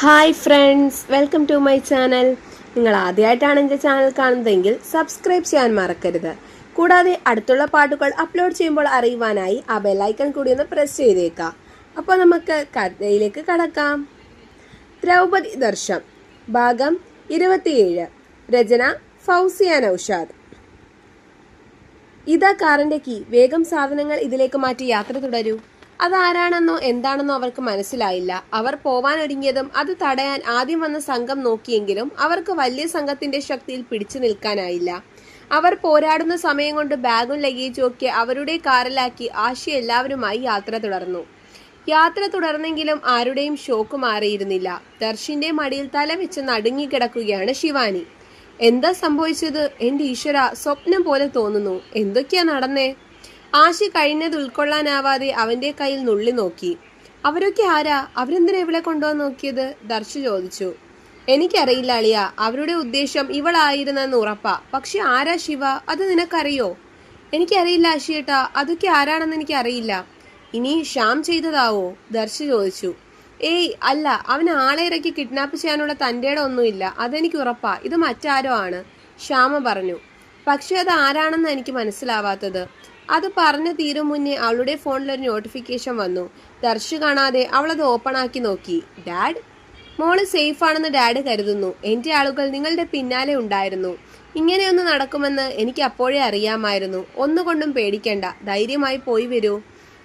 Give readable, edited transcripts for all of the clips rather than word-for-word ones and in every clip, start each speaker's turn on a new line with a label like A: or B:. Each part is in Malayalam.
A: Hi friends, welcome to my channel. നിങ്ങൾ ആദ്യമായിട്ടാണ് എൻ്റെ ചാനൽ കാണുന്നതെങ്കിൽ സബ്സ്ക്രൈബ് ചെയ്യാൻ മറക്കരുത്. കൂടാതെ അടുത്തുള്ള പാട്ടുകൾ അപ്ലോഡ് ചെയ്യുമ്പോൾ അറിയുവാനായി ആ ബെല്ലൈക്കൺ കൂടി ഒന്ന് പ്രസ് ചെയ്തേക്കാം. അപ്പോൾ നമുക്ക് കഥയിലേക്ക് കടക്കാം. ദ്രൗപദി ദർശം ഭാഗം 27. രചന ഫൗസിയ നൗഷാദ്. ഇതാ കാറിന്റെ കീ. വേഗം സാധനങ്ങൾ ഇതിലേക്ക് മാറ്റി യാത്ര തുടരൂ. അതാരാണെന്നോ എന്താണെന്നോ അവർക്ക് മനസ്സിലായില്ല. അവർ പോവാനൊരുങ്ങിയതും അത് തടയാൻ ആദ്യം വന്ന സംഘം നോക്കിയെങ്കിലും അവർക്ക് വലിയ സംഘത്തിന്റെ ശക്തിയിൽ പിടിച്ചു നിൽക്കാനായില്ല. അവർ പോരാടുന്ന സമയം കൊണ്ട് ബാഗും ലഗേജും ഒക്കെ അവരുടെ കാറിലാക്കി ആശി എല്ലാവരുമായി യാത്ര തുടർന്നു. യാത്ര തുടർന്നെങ്കിലും ആരുടെയും ഷോക്ക് മാറിയിരുന്നില്ല. ദർശിന്റെ മടിയിൽ തല വെച്ച് നടുങ്ങിക്കിടക്കുകയാണ് ശിവാനി. എന്താ സംഭവിച്ചത്? എന്റെ ഈശ്വര, സ്വപ്നം പോലെ തോന്നുന്നു. എന്തൊക്കെയാ നടന്നേ? ആശി കഴിഞ്ഞത് ഉൾക്കൊള്ളാനാവാതെ അവന്റെ കയ്യിൽ നുള്ളി നോക്കി. അവരൊക്കെ ആരാ? അവരെന്തിനാ ഇവിടെ കൊണ്ടുവന്ന് നോക്കിയത്? ദർശ് ചോദിച്ചു. എനിക്കറിയില്ല അളിയ. അവരുടെ ഉദ്ദേശം ഇവളായിരുന്നെന്ന് ഉറപ്പാ. പക്ഷെ ആരാ ശിവ? അത് നിനക്കറിയോ? എനിക്കറിയില്ല ആശിയേട്ടാ, അതൊക്കെ ആരാണെന്ന് എനിക്കറിയില്ല. ഇനി ശ്യാം ചെയ്തതാവോ? ദർശ് ചോദിച്ചു. ഏയ് അല്ല, അവൻ ആളെ ഇറക്കി കിഡ്നാപ്പ് ചെയ്യാനുള്ള തൻ്റെയുടെ ഒന്നുമില്ല. അതെനിക്ക് ഉറപ്പാ. ഇത് മറ്റാരോ ആണ്, ശ്യാമ പറഞ്ഞു. പക്ഷെ അത് ആരാണെന്ന് എനിക്ക് മനസ്സിലാവാത്തത്. അത് പറഞ്ഞു തീരും മുന്നേ അവളുടെ ഫോണിലൊരു നോട്ടിഫിക്കേഷൻ വന്നു. ദർശ് കാണാതെ അവളത് ഓപ്പൺ ആക്കി നോക്കി. ഡാഡ്, മോള് സേഫ് ആണെന്ന് ഡാഡ് കരുതുന്നു. എൻ്റെ ആളുകൾ നിങ്ങളുടെ പിന്നാലെ ഉണ്ടായിരുന്നു. ഇങ്ങനെയൊന്ന് നടക്കുമെന്ന് എനിക്ക് അപ്പോഴേ അറിയാമായിരുന്നു. ഒന്നുകൊണ്ടും പേടിക്കണ്ട, ധൈര്യമായി പോയി വരൂ.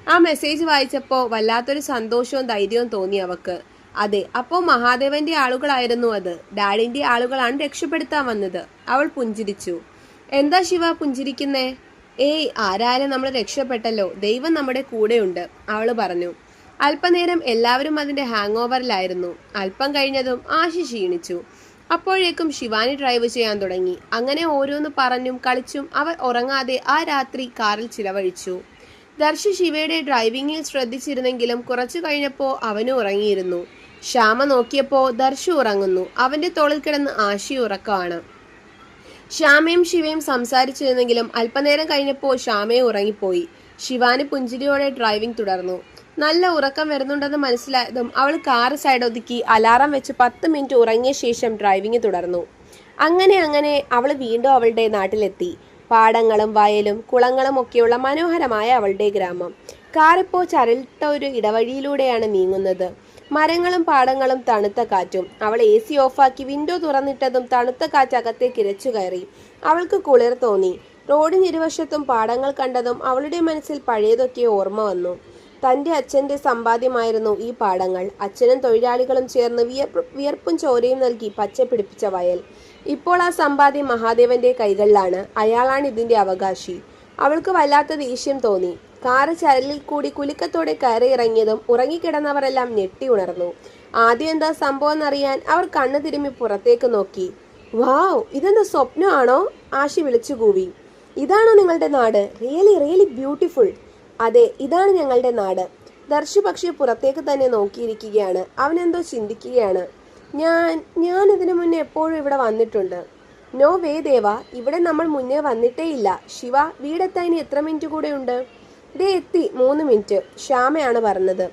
A: ആ മെസ്സേജ് വായിച്ചപ്പോൾ വല്ലാത്തൊരു സന്തോഷവും ധൈര്യവും തോന്നി അവക്ക്. അതെ, അപ്പോൾ മഹാദേവന്റെ ആളുകളായിരുന്നു അത്. ഡാഡിന്റെ ആളുകളാണ് രക്ഷപ്പെടുത്താൻ വന്നത്. അവൾ പുഞ്ചിരിച്ചു. എന്താ ശിവ പുഞ്ചിരിക്കുന്നേ? ഏയ് ആരായാലും നമ്മൾ രക്ഷപ്പെട്ടല്ലോ, ദൈവം നമ്മുടെ കൂടെയുണ്ട്, അവള് പറഞ്ഞു. അല്പനേരം എല്ലാവരും അതിന്റെ ഹാങ് ഓവറിലായിരുന്നു. അല്പം കഴിഞ്ഞതും ആശി ക്ഷീണിച്ചു. അപ്പോഴേക്കും ശിവാനി ഡ്രൈവ് ചെയ്യാൻ തുടങ്ങി. അങ്ങനെ ഓരോന്ന് പറഞ്ഞും കളിച്ചും അവർ ഉറങ്ങാതെ ആ രാത്രി കാറിൽ ചിലവഴിച്ചു. ദർശ് ശിവയുടെ ഡ്രൈവിംഗിൽ ശ്രദ്ധിച്ചിരുന്നെങ്കിലും കുറച്ചു കഴിഞ്ഞപ്പോൾ അവനും ഉറങ്ങിയിരുന്നു. ശ്യാമ നോക്കിയപ്പോൾ ദർശു ഉറങ്ങുന്നു. അവന്റെ തോളിൽ കിടന്ന് ആശി ഉറക്കമാണ്. ശ്യാമയും ശിവയും സംസാരിച്ചിരുന്നെങ്കിലും അല്പനേരം കഴിഞ്ഞപ്പോൾ ശ്യാമയെ ഉറങ്ങിപ്പോയി. ശിവാനി പുഞ്ചിരിയോടെ ഡ്രൈവിംഗ് തുടർന്നു. നല്ല ഉറക്കം വരുന്നുണ്ടെന്ന് മനസ്സിലായതും അവൾ കാറ് സൈഡ് ഒതുക്കി അലാറം വെച്ച് 10 മിനിറ്റ് ഉറങ്ങിയ ശേഷം ഡ്രൈവിംഗ് തുടർന്നു. അങ്ങനെ അവൾ വീണ്ടും അവളുടെ നാട്ടിലെത്തി. പാടങ്ങളും വയലും കുളങ്ങളും ഒക്കെയുള്ള മനോഹരമായ അവളുടെ ഗ്രാമം. കാറിപ്പോൾ ചരലിട്ട ഒരു ഇടവഴിയിലൂടെയാണ് നീങ്ങുന്നത്. മരങ്ങളും പാടങ്ങളും തണുത്ത കാറ്റും. അവൾ AC ഓഫാക്കി വിൻഡോ തുറന്നിട്ടതും തണുത്ത കാറ്റ് അകത്തേക്ക് ഇരച്ചു കയറി. അവൾക്ക് കുളിർ തോന്നി. റോഡിനിരുവശത്തും പാടങ്ങൾ കണ്ടതും അവളുടെ മനസ്സിൽ പഴയതൊക്കെ ഓർമ്മ വന്നു. തൻ്റെ അച്ഛൻ്റെ സമ്പാദ്യമായിരുന്നു ഈ പാടങ്ങൾ. അച്ഛനും തൊഴിലാളികളും ചേർന്ന് വിയർപ്പും ചോരയും നൽകി പച്ച പിടിപ്പിച്ച വയൽ. ഇപ്പോൾ ആ സമ്പാദ്യം മഹാദേവന്റെ കൈകളിലാണ്. അയാളാണ് ഇതിന്റെ അവകാശി. അവൾക്ക് വല്ലാത്ത ദേഷ്യം തോന്നി. കാറ് ചരലിൽ കൂടി കുലുക്കത്തോടെ കയറി ഇറങ്ങിയതും ഉറങ്ങിക്കിടന്നവരെല്ലാം ഞെട്ടി ഉണർന്നു. ആദ്യം എന്താ സംഭവം എന്നറിയാൻ അവർ കണ്ണു തിരുമ്മി പുറത്തേക്ക് നോക്കി. വാവ്, ഇതെന്താ സ്വപ്നമാണോ? ആശി വിളിച്ചു കൂവി. ഇതാണോ നിങ്ങളുടെ നാട്? Really really beautiful. അതെ, ഇതാണ് ഞങ്ങളുടെ നാട്. ദർശു പക്ഷേ പുറത്തേക്ക് തന്നെ നോക്കിയിരിക്കുകയാണ്. അവനെന്തോ ചിന്തിക്കുകയാണ്. ഞാൻ ഇതിനു മുന്നേ എപ്പോഴും ഇവിടെ വന്നിട്ടുണ്ട്. നോ വേ ദേവ, ഇവിടെ നമ്മൾ മുന്നേ വന്നിട്ടേ ഇല്ല. ശിവ, വീടെത്താൻ ഇനി എത്ര മിനിറ്റ് കൂടെ ഉണ്ട്? ദേ എത്തി, 3 മിനിറ്റ്, ശ്യാമയാണ് പറഞ്ഞത്.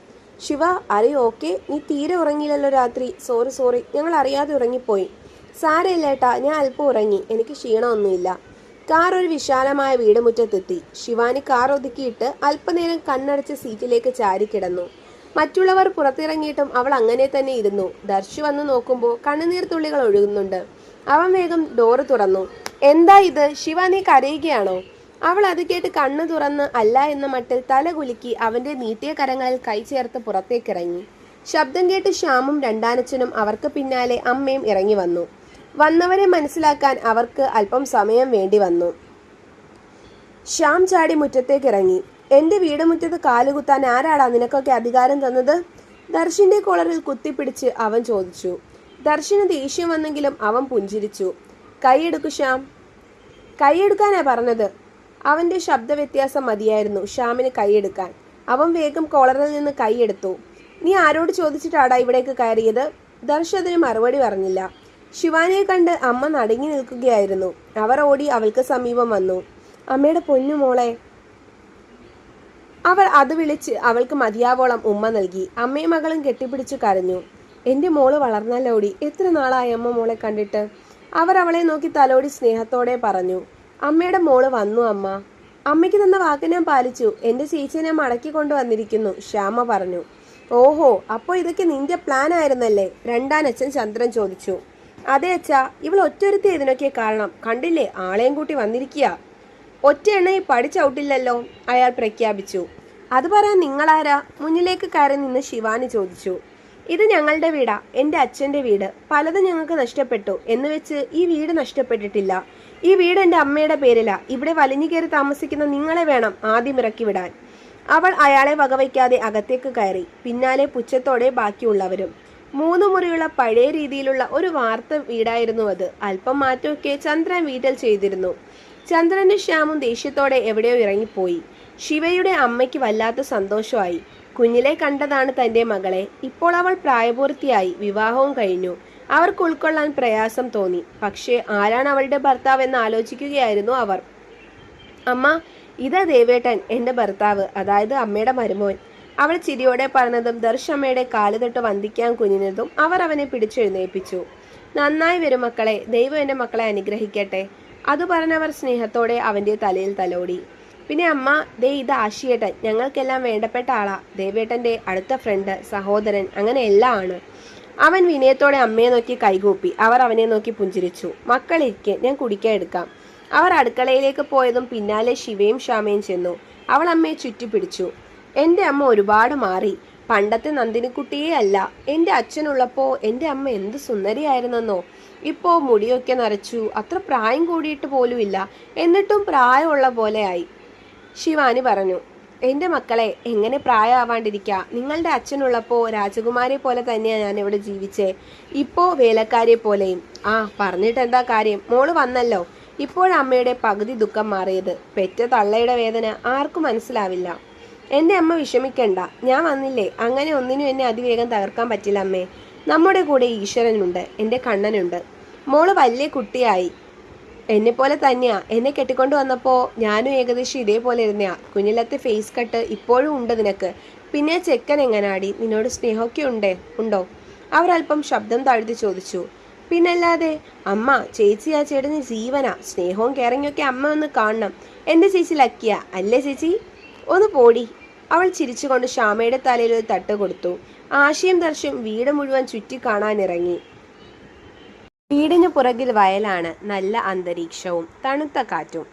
A: ശിവ, അറിയോ ഓക്കെ? നീ തീരെ ഉറങ്ങിയില്ലല്ലോ രാത്രി. സോറി, ഞങ്ങൾ അറിയാതെ ഉറങ്ങിപ്പോയി. സാരമില്ലേട്ടാ, ഞാൻ അല്പം ഉറങ്ങി. എനിക്ക് ക്ഷീണമൊന്നുമില്ല. കാർ ഒരു വിശാലമായ വീട് മുറ്റത്തെത്തി. ശിവാനി കാർ ഒതുക്കിയിട്ട് അല്പനേരം കണ്ണടച്ച് സീറ്റിലേക്ക് ചാരിക്കിടന്നു. മറ്റുള്ളവർ പുറത്തിറങ്ങിയിട്ടും അവൾ അങ്ങനെ തന്നെ ഇരുന്നു. ദർശു വന്ന് നോക്കുമ്പോൾ കണ്ണുനീർ തുള്ളികൾ ഒഴുകുന്നുണ്ട്. അവൻ വേഗം ഡോറ് തുറന്നു. എന്താ ഇത് ശിവ, നീ കരയുകയാണോ? അവൾ അത് കേട്ട് കണ്ണു തുറന്ന് അല്ല എന്ന മട്ടിൽ തല കുലുക്കി അവന്റെ നീട്ടിയ കരങ്ങളിൽ കൈ ചേർത്ത് പുറത്തേക്കിറങ്ങി. ശബ്ദം കേട്ട് ശ്യാമും രണ്ടാനച്ഛനും അവർക്ക് പിന്നാലെ അമ്മയും ഇറങ്ങി വന്നു. വന്നവരെ മനസ്സിലാക്കാൻ അവർക്ക് അല്പം സമയം വേണ്ടി വന്നു. ശ്യാം ചാടി മുറ്റത്തേക്കിറങ്ങി. എന്റെ വീട് മുറ്റത്ത് കാലുകുത്താൻ ആരാടാ നിനക്കൊക്കെ അധികാരം തന്നത്? ദർശിന്റെ കോളറിൽ കുത്തിപ്പിടിച്ച് അവൻ ചോദിച്ചു. ദർശന് ദേഷ്യം വന്നെങ്കിലും അവൻ പുഞ്ചിരിച്ചു. കൈയെടുക്കു ശ്യാം. കൈയെടുക്കാനാ പറഞ്ഞത്. അവന്റെ ശബ്ദ വ്യത്യാസം മതിയായിരുന്നു ശ്യാമിന് കൈയെടുക്കാൻ. അവൻ വേഗം കോളറിൽ നിന്ന് കൈയെടുത്തു. നീ ആരോട് ചോദിച്ചിട്ടാടാ ഇവിടേക്ക് കയറിയത്? ദർശ് അതിന് മറുപടി പറഞ്ഞില്ല. ശിവാനിയെ കണ്ട് അമ്മ നടുങ്ങി നിൽക്കുകയായിരുന്നു. അവർ ഓടി അവൾക്ക് സമീപം വന്നു. അമ്മയുടെ പൊന്നു മോളെ. അവൾ അത് വിളിച്ച് അവൾക്ക് മതിയാവോളം ഉമ്മ നൽകി. അമ്മയും മകളും കെട്ടിപ്പിടിച്ചു കരഞ്ഞു. എൻ്റെ മോള് വളർന്നല്ലോടി, എത്ര നാളായി അമ്മ മോളെ കണ്ടിട്ട്. അവർ അവളെ നോക്കി തലോടി സ്നേഹത്തോടെ പറഞ്ഞു. അമ്മയുടെ മോള് വന്നു അമ്മ. അമ്മയ്ക്ക് തന്ന വാക്ക് ഞാൻ പാലിച്ചു. എൻ്റെ ചേച്ചിയെ ഞാൻ മടക്കി കൊണ്ടുവന്നിരിക്കുന്നു, ശ്യാമ പറഞ്ഞു. ഓഹോ, അപ്പോൾ ഇതൊക്കെ നിന്റെ പ്ലാൻ ആയിരുന്നല്ലേ? രണ്ടാനച്ഛൻ ചന്ദ്രൻ ചോദിച്ചു. അതെ അച്ഛാ, ഇവൾ ഒറ്റൊരുത്തി ഇതിനൊക്കെ കാരണം. കണ്ടില്ലേ, ആളെയും കൂട്ടി വന്നിരിക്കുക. ഒറ്റ എണ്ണയിൽ പഠിച്ചൗട്ടില്ലല്ലോ, അയാൾ പ്രഖ്യാപിച്ചു. അത് പറയാൻ നിങ്ങളാരാ? മുന്നിലേക്ക് കയറി നിന്ന് ശിവാനി ചോദിച്ചു. ഇത് ഞങ്ങളുടെ വീടാ, എൻ്റെ അച്ഛൻ്റെ വീട്. പലതും ഞങ്ങൾക്ക് നഷ്ടപ്പെട്ടു എന്ന് വെച്ച് ഈ വീട് നഷ്ടപ്പെട്ടിട്ടില്ല. ഈ വീട് എൻ്റെ അമ്മയുടെ പേരിലാ. ഇവിടെ വലിഞ്ഞു കയറി താമസിക്കുന്ന നിങ്ങളെ വേണം ആദ്യം ഇറക്കി വിടാൻ. അവൾ അയാളെ വകവയ്ക്കാതെ അകത്തേക്ക് കയറി. പിന്നാലെ പുച്ഛത്തോടെ ബാക്കിയുള്ളവരും. 3 മുറിയുള്ള പഴയ രീതിയിലുള്ള ഒരു വാർത്ത വീടായിരുന്നു അത്. അല്പം മാറ്റമൊക്കെ ചന്ദ്രൻ വീട്ടിൽ ചെയ്തിരുന്നു. ചന്ദ്രനും ശ്യാമും ദേഷ്യത്തോടെ എവിടെയോ ഇറങ്ങിപ്പോയി. ശിവയുടെ അമ്മയ്ക്ക് വല്ലാത്ത സന്തോഷമായി. കുഞ്ഞിലെ കണ്ടതാണ് തൻ്റെ മകളെ. ഇപ്പോൾ അവൾ പ്രായപൂർത്തിയായി, വിവാഹവും കഴിഞ്ഞു. അവർക്ക് ഉൾക്കൊള്ളാൻ പ്രയാസം തോന്നി. പക്ഷേ ആരാണ് അവളുടെ ഭർത്താവ് എന്ന് ആലോചിക്കുകയായിരുന്നു അവർ. അമ്മ, ഇതാ ദേവേട്ടൻ, എൻ്റെ ഭർത്താവ്, അതായത് അമ്മയുടെ മരുമോൻ. അവൾ ചിരിയോടെ പറഞ്ഞതും ദർശമ്മയുടെ കാലുതൊട്ട് വന്ദിക്കാൻ കുനിഞ്ഞതും അവർ അവനെ പിടിച്ചെഴുന്നേൽപ്പിച്ചു. നന്നായി വരും മക്കളെ, ദൈവം എൻ്റെ മക്കളെ അനുഗ്രഹിക്കട്ടെ. അത് പറഞ്ഞവർ സ്നേഹത്തോടെ അവൻ്റെ തലയിൽ തലോടി. പിന്നെ അമ്മ, ദേ ഇത് ആശിയേട്ടൻ, ഞങ്ങൾക്കെല്ലാം വേണ്ടപ്പെട്ട ആളാ. ദേവേട്ടൻ്റെ അടുത്ത ഫ്രണ്ട്, സഹോദരൻ, അങ്ങനെ എല്ലാം ആണ്. അവൻ വിനയത്തോടെ അമ്മയെ നോക്കി കൈകൂപ്പി. അവർ അവനെ നോക്കി പുഞ്ചിരിച്ചു. മക്കളിരിക്കെ, ഞാൻ കുടിക്കാൻ എടുക്കാം. അവർ അടുക്കളയിലേക്ക് പോയതും പിന്നാലെ ശിവയും ശ്യാമയും ചെന്നു. അവൾ അമ്മയെ ചുറ്റിപ്പിടിച്ചു. എൻ്റെ അമ്മ ഒരുപാട് മാറി. പണ്ടത്തെ നന്ദിനിക്കുട്ടിയേ അല്ല. എൻ്റെ അച്ഛനുള്ളപ്പോൾ എൻ്റെ അമ്മ എന്ത് സുന്ദരിയായിരുന്നെന്നോ. ഇപ്പോൾ മുടിയൊക്കെ നരച്ചു, അത്ര പ്രായം കൂടിയിട്ട് പോലുമില്ല, എന്നിട്ടും പ്രായമുള്ള പോലെയായി. ശിവാനി പറഞ്ഞു. എൻ്റെ മക്കളെ, എങ്ങനെ പ്രായമാവാണ്ടിരിക്കുക? നിങ്ങളുടെ അച്ഛനുള്ളപ്പോൾ രാജകുമാരിയെ പോലെ തന്നെയാണ് ഞാൻ ഇവിടെ ജീവിച്ചേ. ഇപ്പോൾ വേലക്കാരിയെ പോലെയും. ആ, പറഞ്ഞിട്ട് എന്താ കാര്യം? മോള് വന്നല്ലോ. ഇപ്പോഴമ്മയുടെ പകുതി ദുഃഖം മാറിയത്. പെറ്റ തള്ളയുടെ വേദന ആർക്കും മനസ്സിലാവില്ല. എൻ്റെ അമ്മ വിഷമിക്കണ്ട, ഞാൻ വന്നില്ലേ. അങ്ങനെ ഒന്നിനും എന്നെ അതിവേഗം തകർക്കാൻ പറ്റില്ല അമ്മേ. നമ്മുടെ കൂടെ ഈശ്വരനുണ്ട്, എൻ്റെ കണ്ണനുണ്ട്. മോള് വലിയ കുട്ടിയായി. എന്നെപ്പോലെ തന്നെയാ. എന്നെ കെട്ടിക്കൊണ്ട് വന്നപ്പോൾ ഞാനും ഏകദേശം ഇതേപോലെ ഇരുന്നയാ. കുഞ്ഞിലത്തെ ഫേസ് കട്ട് ഇപ്പോഴും ഉണ്ട് നിനക്ക്. പിന്നെ ചെക്കൻ എങ്ങനാടി? നിന്നോട് സ്നേഹമൊക്കെ ഉണ്ടോ? അവരല്പം ശബ്ദം താഴ്ത്തി ചോദിച്ചു. പിന്നല്ലാതെ അമ്മ, ചേച്ചി ആ ചേട്ടന് ജീവനാ. സ്നേഹവും കെയറിങ്ങൊക്കെ അമ്മ ഒന്ന് കാണണം. എൻ്റെ ചേച്ചി ലക്കിയ അല്ലേ ചേച്ചി? ഒന്ന് പോടി. അവൾ ചിരിച്ചുകൊണ്ട് ശ്യാമയുടെ തലയിൽ ഒരു തട്ട് കൊടുത്തു. ആശയും ദർശം വീട് മുഴുവൻ ചുറ്റി കാണാനിറങ്ങി. വീടിന് പുറകിൽ വയലാണ്, നല്ല അന്തരീക്ഷവും തണുത്ത കാറ്റും.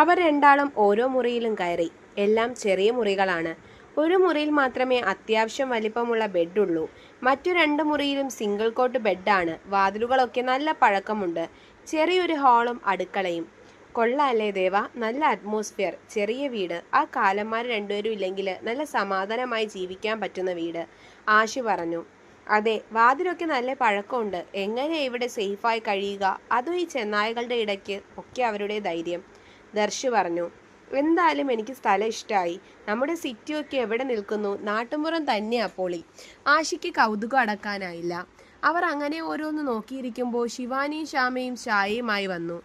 A: അവർ രണ്ടാളും ഓരോ മുറിയിലും കയറി. എല്ലാം ചെറിയ മുറികളാണ്. ഒരു മുറിയിൽ മാത്രമേ അത്യാവശ്യം വലിപ്പമുള്ള ബെഡുള്ളൂ. മറ്റു 2 മുറിയിലും സിംഗിൾ കോട്ട് ബെഡാണ്. വാതിലുകളൊക്കെ നല്ല പഴക്കമുണ്ട്. ചെറിയൊരു ഹാളും അടുക്കളയും. കൊള്ളാല്ലേ ദേവ, നല്ല അറ്റ്മോസ്ഫിയർ. ചെറിയ വീട്. ആ കാലന്മാർ രണ്ടുപേരും ഇല്ലെങ്കിൽ നല്ല സമാധാനമായി ജീവിക്കാൻ പറ്റുന്ന വീട്, ആശി പറഞ്ഞു. അതെ, വാതിലൊക്കെ നല്ല പഴക്കമുണ്ട്. എങ്ങനെയാ ഇവിടെ സേഫായി കഴിയുക? അതും ഈ ചെന്നായകളുടെ ഇടയ്ക്ക് ഒക്കെ അവരുടെ ധൈര്യം, ദർശ് പറഞ്ഞു. എന്തായാലും എനിക്ക് സ്ഥലം ഇഷ്ടമായി. നമ്മുടെ സിറ്റിയൊക്കെ എവിടെ നിൽക്കുന്നു? നാട്ടുമ്പുറം തന്നെയാ പൊളി. ആശിക്ക് കൗതുകം അടക്കാനായില്ല. അവർ അങ്ങനെ ഓരോന്ന് നോക്കിയിരിക്കുമ്പോൾ ശിവാനിയും ശ്യാമയും ചായയുമായി വന്നു.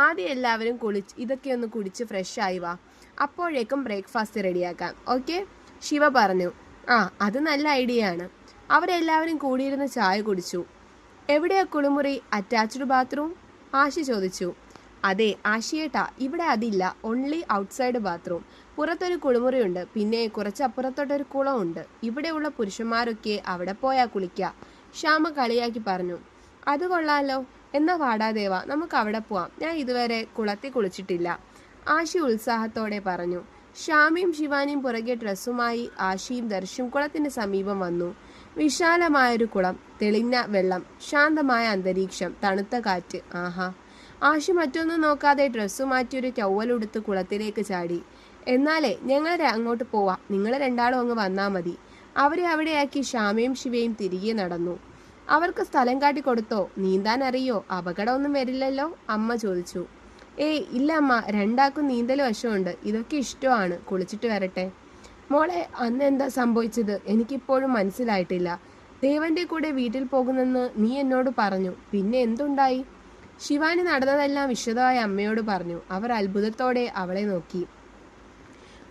A: ആദ്യം എല്ലാവരും ഇതൊക്കെ ഒന്ന് കുടിച്ച് ഫ്രഷായി വാ. അപ്പോഴേക്കും ബ്രേക്ക്ഫാസ്റ്റ് റെഡിയാക്കാം, ഓക്കെ? ശിവ പറഞ്ഞു. ആ, അത് നല്ല ഐഡിയ ആണ്. അവരെല്ലാവരും കൂടിയിരുന്ന് ചായ കുടിച്ചു. എവിടെയാ കുളിമുറി? Attached bathroom? ആശി ചോദിച്ചു. അതെ ആശിയേട്ടാ, ഇവിടെ അതില്ല. Only outside bathroom. പുറത്തൊരു കുളിമുറിയുണ്ട്, പിന്നെ കുറച്ചപ്പുറത്തോട്ടൊരു കുളമുണ്ട്. ഇവിടെയുള്ള പുരുഷന്മാരൊക്കെ അവിടെ പോയാൽ കുളിക്കുക, ശ്യാമ കളിയാക്കി പറഞ്ഞു. അത് കൊള്ളാലോ. എന്നാ വാടാദേവ, നമുക്ക് അവിടെ പോവാം. ഞാൻ ഇതുവരെ കുളത്തിൽ കുളിച്ചിട്ടില്ല, ആശി ഉത്സാഹത്തോടെ പറഞ്ഞു. ശ്യാമയും ശിവാനിയും പുറകെ ഡ്രസ്സുമായി ആശിയും ദർശും കുളത്തിന് സമീപം വന്നു. വിശാലമായൊരു കുളം, തെളിഞ്ഞ വെള്ളം, ശാന്തമായ അന്തരീക്ഷം, തണുത്ത കാറ്റ്. ആഹാ! ആശി മറ്റൊന്നും നോക്കാതെ ഡ്രസ്സു മാറ്റിയൊരു ടവലുടുത്ത് കുളത്തിലേക്ക് ചാടി. എന്നാലേ ഞങ്ങൾ അങ്ങോട്ട് പോവാം, നിങ്ങൾ രണ്ടാളും അങ്ങ് വന്നാൽ മതി. അവരെ അവിടെയാക്കി ശ്യാമയും ശിവയും തിരികെ നടന്നു. അവർക്ക് സ്ഥലം കാട്ടിക്കൊടുത്തോ? നീന്താൻ അറിയോ? അപകടമൊന്നും വരില്ലല്ലോ? അമ്മ ചോദിച്ചു. ഏയ് ഇല്ല അമ്മ, രണ്ടാൾക്കും നീന്തൽ വശമുണ്ട്. ഇതൊക്കെ ഇഷ്ടമാണ്. കുളിച്ചിട്ട് വരട്ടെ. മോളെ, അന്ന് എന്താ സംഭവിച്ചത്? എനിക്കിപ്പോഴും മനസ്സിലായിട്ടില്ല. ദേവന്റെ കൂടെ വീട്ടിൽ പോകുന്നെന്ന് നീ എന്നോട് പറഞ്ഞു. പിന്നെ എന്തുണ്ടായി? ശിവാനി നടന്നതെല്ലാം വിശദമായി അമ്മയോട് പറഞ്ഞു. അവർ അത്ഭുതത്തോടെ അവളെ നോക്കി.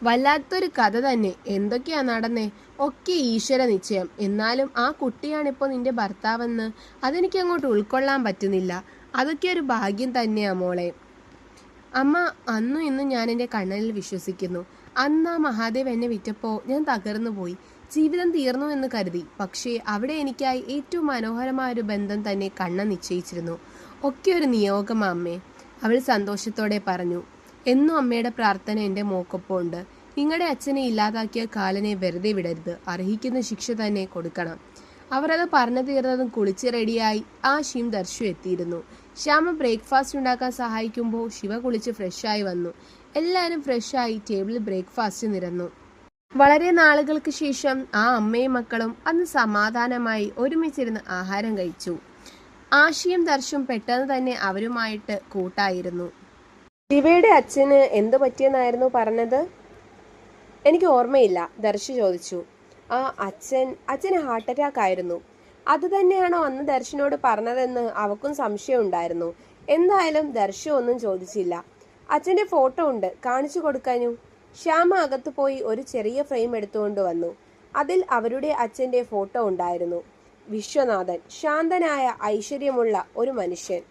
A: വല്ലാത്തൊരു കഥ തന്നെ. എന്തൊക്കെയാ നടന്നേ? ഒക്കെ ഈശ്വര നിശ്ചയം. എന്നാലും ആ കുട്ടിയാണിപ്പോൾ നിന്റെ ഭർത്താവെന്ന് അതെനിക്ക് അങ്ങോട്ട് ഉൾക്കൊള്ളാൻ പറ്റുന്നില്ല. അതൊക്കെ ഒരു ഭാഗ്യം തന്നെയാ മോളെ. അമ്മ, അന്നും ഇന്നും ഞാൻ എൻ്റെ കണ്ണനിൽ വിശ്വസിക്കുന്നു. അന്ന് ആ മഹാദേവ് എന്നെ വിറ്റപ്പോൾ ഞാൻ തകർന്നു പോയി. ജീവിതം തീർന്നു എന്ന് കരുതി. പക്ഷേ അവിടെ എനിക്കായി ഏറ്റവും മനോഹരമായൊരു ബന്ധം തന്നെ കണ്ണൻ നിശ്ചയിച്ചിരുന്നു. ഒക്കെ ഒരു നിയോഗമാ അമ്മേ, അവൾ സന്തോഷത്തോടെ പറഞ്ഞു. എന്നും അമ്മയുടെ പ്രാർത്ഥന എൻ്റെ മോക്കൊപ്പം ഉണ്ട്. നിങ്ങളുടെ അച്ഛനെ ഇല്ലാതാക്കിയ കാലനെ വെറുതെ വിടരുത്. അർഹിക്കുന്ന ശിക്ഷ തന്നെ കൊടുക്കണം. അവർ അത് പറഞ്ഞു തീർന്നതും കുളിച്ച് റെഡിയായി ആഷിയും ദർശു എത്തിയിരുന്നു. ശ്യാമ ബ്രേക്ക്ഫാസ്റ്റ് ഉണ്ടാക്കാൻ സഹായിക്കുമ്പോൾ ശിവ കുളിച്ച് ഫ്രഷായി വന്നു. എല്ലാവരും ഫ്രഷായി ടേബിളിൽ ബ്രേക്ക്ഫാസ്റ്റ് നിരന്നു. വളരെ നാളുകൾക്ക് ശേഷം ആ അമ്മയും മക്കളും അന്ന് സമാധാനമായി ഒരുമിച്ചിരുന്ന് ആഹാരം കഴിച്ചു. ആഷിയും ദർശും പെട്ടെന്ന് തന്നെ അവരുമായിട്ട് കൂട്ടായിരുന്നു. ശിവയുടെ അച്ഛന് എന്തു പറ്റിയെന്നായിരുന്നു പറഞ്ഞത്? എനിക്ക് ഓർമ്മയില്ല, ദർശു ചോദിച്ചു. ആ അച്ഛന് ഹാർട്ട് അറ്റാക്ക് ആയിരുന്നു. അത് തന്നെയാണോ അന്ന് ദർശനോട് പറഞ്ഞതെന്ന് അവക്കും സംശയം ഉണ്ടായിരുന്നു. എന്തായാലും ദർശു ഒന്നും ചോദിച്ചില്ല. അച്ഛൻ്റെ ഫോട്ടോ ഉണ്ട്, കാണിച്ചു കൊടുക്കാനു. ശ്യാമ അകത്ത് പോയി ഒരു ചെറിയ ഫ്രെയിം എടുത്തുകൊണ്ട് വന്നു. അതിൽ അവരുടെ അച്ഛൻ്റെ ഫോട്ടോ ഉണ്ടായിരുന്നു. വിശ്വനാഥൻ, ശാന്തനായ ഐശ്വര്യമുള്ള ഒരു മനുഷ്യൻ.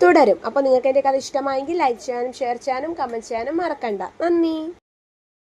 A: തുടരും. അപ്പോൾ നിങ്ങൾക്ക് എൻ്റെ കഥ ഇഷ്ടമായെങ്കിൽ ലൈക്ക് ചെയ്യാനും ഷെയർ ചെയ്യാനും കമൻറ്റ് ചെയ്യാനും മറക്കണ്ട. നന്ദി.